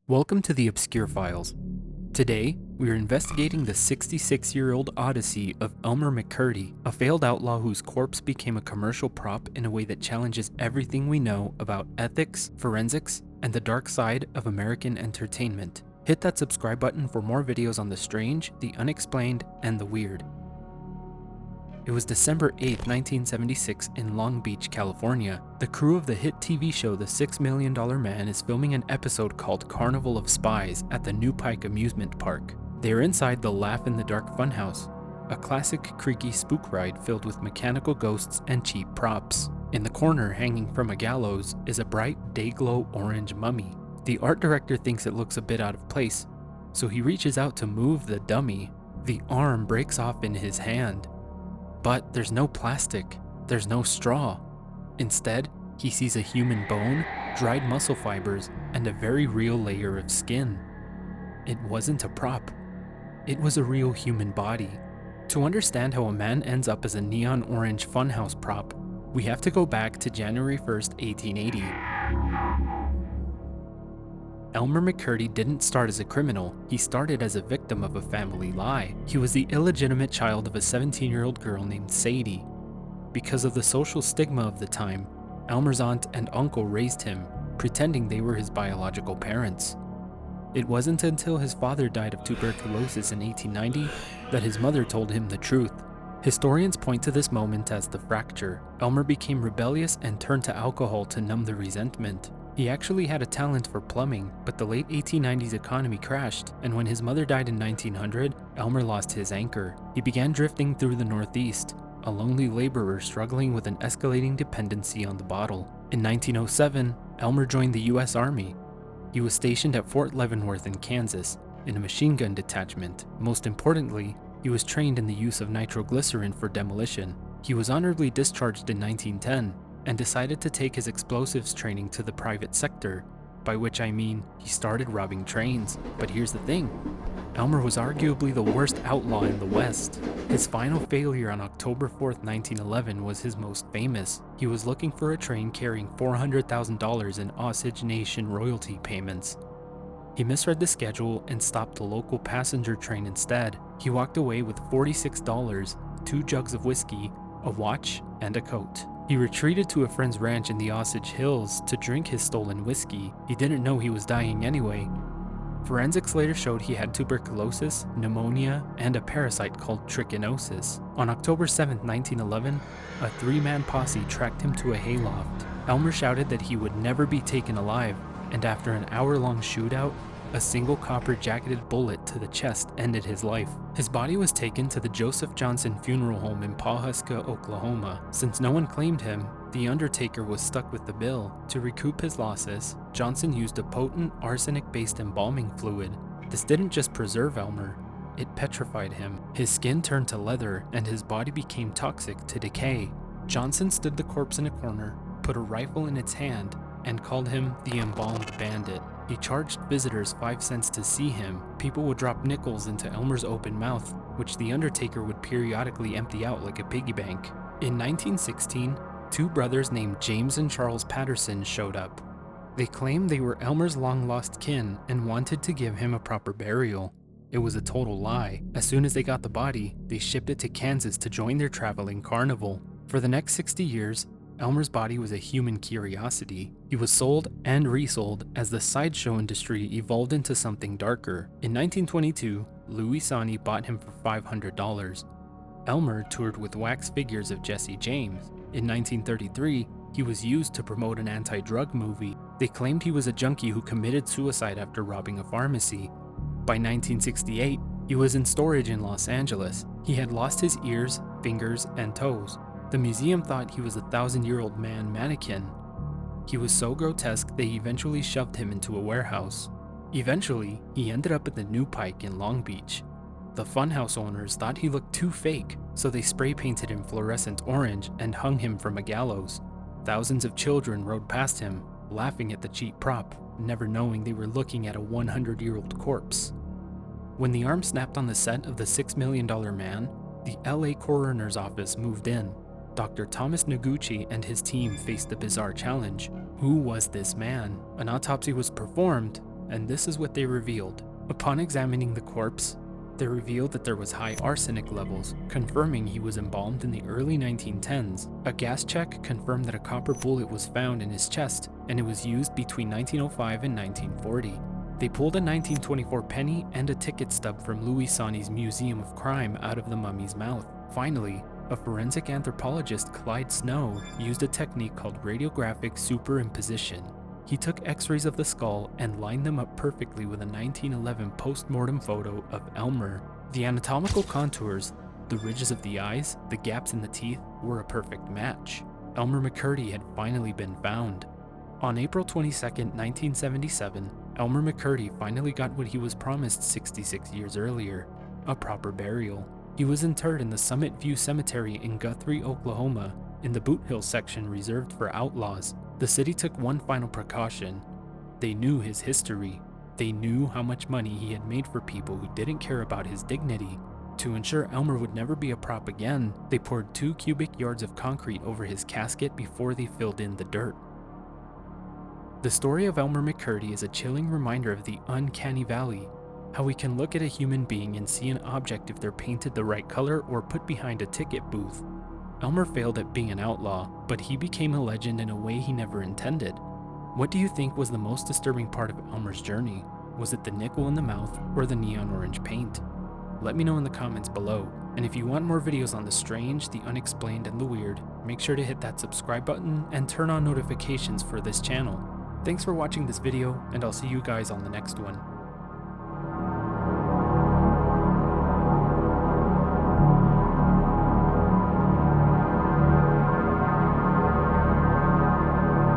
Welcome to the Obscure Files. Today, we are investigating the 66-year-old odyssey of Elmer McCurdy, a failed outlaw whose corpse became a commercial prop in a way that challenges everything we know about ethics, forensics, and the dark side of American entertainment. Hit that subscribe button for more videos on the strange, the unexplained, and the weird. It was December 8, 1976 in Long Beach, California. The crew of the hit TV show The $6 Million Man is filming an episode called Carnival of Spies at the New Pike amusement park. They are inside the Laff in the Dark funhouse, a classic creaky spook ride filled with mechanical ghosts and cheap props. In the corner, hanging from a gallows, is a bright day-glow orange mummy. The art director thinks it looks a bit out of place, so he reaches out to move the dummy. The arm breaks off in his hand. But there's no plastic, there's no straw. Instead, he sees a human bone, dried muscle fibers, and a very real layer of skin. It wasn't a prop. It was a real human body. To understand how a man ends up as a neon orange funhouse prop, we have to go back to January 1st, 1880. Elmer McCurdy didn't start as a criminal, he started as a victim of a family lie. He was the illegitimate child of a 17-year-old girl named Sadie. Because of the social stigma of the time, Elmer's aunt and uncle raised him, pretending they were his biological parents. It wasn't until his father died of tuberculosis in 1890 that his mother told him the truth. Historians point to this moment as the fracture. Elmer became rebellious and turned to alcohol to numb the resentment. He actually had a talent for plumbing, but the late 1890s economy crashed, and when his mother died in 1900, Elmer lost his anchor. He began drifting through the Northeast, a lonely laborer struggling with an escalating dependency on the bottle. In 1907, Elmer joined the U.S. Army. He was stationed at Fort Leavenworth in Kansas, in a machine gun detachment. Most importantly, he was trained in the use of nitroglycerin for demolition. He was honorably discharged in 1910, and decided to take his explosives training to the private sector, by which I mean he started robbing trains. But here's the thing, Elmer was arguably the worst outlaw in the West. His final failure on October 4th, 1911 was his most famous. He was looking for a train carrying $400,000 in Osage Nation royalty payments. He misread the schedule and stopped the local passenger train instead. He walked away with $46, 2 jugs of whiskey, a watch, and a coat. He retreated to a friend's ranch in the Osage Hills to drink his stolen whiskey. He didn't know he was dying anyway. Forensics later showed he had tuberculosis, pneumonia, and a parasite called trichinosis. On October 7, 1911, a 3-man posse tracked him to a hayloft. Elmer shouted that he would never be taken alive, and after an hour-long shootout, a single copper-jacketed bullet to the chest ended his life. His body was taken to the Joseph Johnson Funeral Home in Pawhuska, Oklahoma. Since no one claimed him, the undertaker was stuck with the bill. To recoup his losses, Johnson used a potent arsenic-based embalming fluid. This didn't just preserve Elmer, it petrified him. His skin turned to leather, and his body became toxic to decay. Johnson stood the corpse in a corner, put a rifle in its hand, and called him the Embalmed Bandit. He charged visitors 5 cents to see him. People would drop nickels into Elmer's open mouth, which the undertaker would periodically empty out like a piggy bank. In 1916, 2 brothers named James and Charles Patterson showed up. They claimed they were Elmer's long-lost kin and wanted to give him a proper burial. It was a total lie. As soon as they got the body, they shipped it to Kansas to join their traveling carnival. For the next 60 years, Elmer's body was a human curiosity. He was sold and resold as the sideshow industry evolved into something darker. In 1922, Louis Sani bought him for $500. Elmer toured with wax figures of Jesse James. In 1933, he was used to promote an anti-drug movie. They claimed he was a junkie who committed suicide after robbing a pharmacy. By 1968, he was in storage in Los Angeles. He had lost his ears, fingers, and toes. The museum thought he was a 1,000-year-old man mannequin. He was so grotesque they eventually shoved him into a warehouse. Eventually, he ended up at the New Pike in Long Beach. The funhouse owners thought he looked too fake, so they spray painted him fluorescent orange and hung him from a gallows. Thousands of children rode past him, laughing at the cheap prop, never knowing they were looking at a 100-year-old corpse. When the arm snapped on the set of The $6 Million Man, the LA coroner's office moved in. Dr. Thomas Noguchi and his team faced the bizarre challenge. Who was this man? An autopsy was performed, and this is what they revealed. Upon examining the corpse, they revealed that there was high arsenic levels, confirming he was embalmed in the early 1910s. A gas check confirmed that a copper bullet was found in his chest, and it was used between 1905 and 1940. They pulled a 1924 penny and a ticket stub from Louis Sani's Museum of Crime out of the mummy's mouth. Finally, a forensic anthropologist, Clyde Snow, used a technique called radiographic superimposition. He took x-rays of the skull and lined them up perfectly with a 1911 post-mortem photo of Elmer. The anatomical contours, the ridges of the eyes, the gaps in the teeth, were a perfect match. Elmer McCurdy had finally been found. On April 22, 1977, Elmer McCurdy finally got what he was promised 66 years earlier, a proper burial. He was interred in the Summit View Cemetery in Guthrie, Oklahoma, in the Boot Hill section reserved for outlaws. The city took one final precaution. They knew his history. They knew how much money he had made for people who didn't care about his dignity. To ensure Elmer would never be a prop again, they poured 2 cubic yards of concrete over his casket before they filled in the dirt. The story of Elmer McCurdy is a chilling reminder of the uncanny valley, how we can look at a human being and see an object if they're painted the right color or put behind a ticket booth. Elmer failed at being an outlaw, but he became a legend in a way he never intended. What do you think was the most disturbing part of Elmer's journey? Was it the nickel in the mouth or the neon orange paint? Let me know in the comments below. And if you want more videos on the strange, the unexplained, and the weird, make sure to hit that subscribe button and turn on notifications for this channel. Thanks for watching this video, and I'll see you guys on the next one.